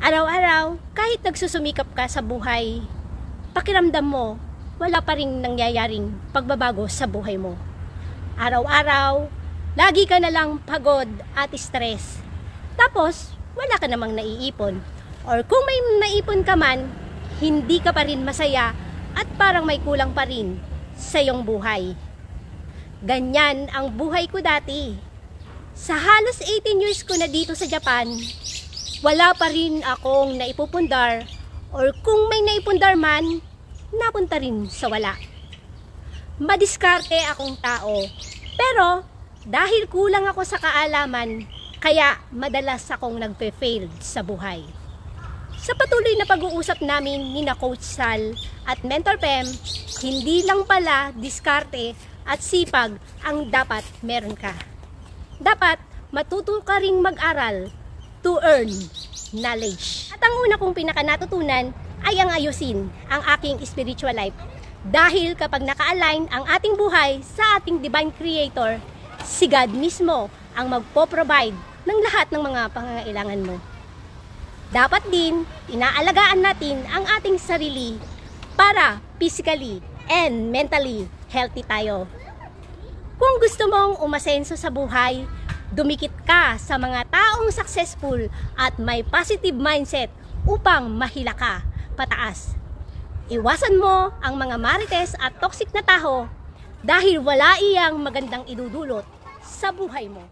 Araw-araw, kahit nagsusumikap ka sa buhay, pakiramdam mo, wala pa rin nangyayaring pagbabago sa buhay mo. Araw-araw, lagi ka na lang pagod at stress. Tapos, wala ka namang naiipon. Or kung may naipon ka man, hindi ka pa rin masaya at parang may kulang pa rin sa iyong buhay. Ganyan ang buhay ko dati. Sa halos 18 years ko na dito sa Japan, wala pa rin akong naipupundar, or kung may naipundar man, napunta rin sa wala. Madiskarte akong tao, pero dahil kulang ako sa kaalaman, kaya madalas akong nagpe-fail sa buhay. Sa patuloy na pag-uusap namin ni Coach Sal at Mentor Pem, hindi lang pala diskarte at sipag ang dapat meron ka. Dapat matuto ka ring mag-aral to earn knowledge. At ang una kong pinakanatutunan ay ang ayusin ang aking spiritual life. Dahil kapag naka-align ang ating buhay sa ating Divine Creator, si God mismo ang magpo-provide ng lahat ng mga pangangailangan mo. Dapat din, inaalagaan natin ang ating sarili para physically and mentally healthy tayo. Kung gusto mong umasenso sa buhay, dumikit ka sa mga taong successful at may positive mindset upang mahila ka pataas. Iwasan mo ang mga marites at toxic na tao dahil wala iyang magandang idudulot sa buhay mo.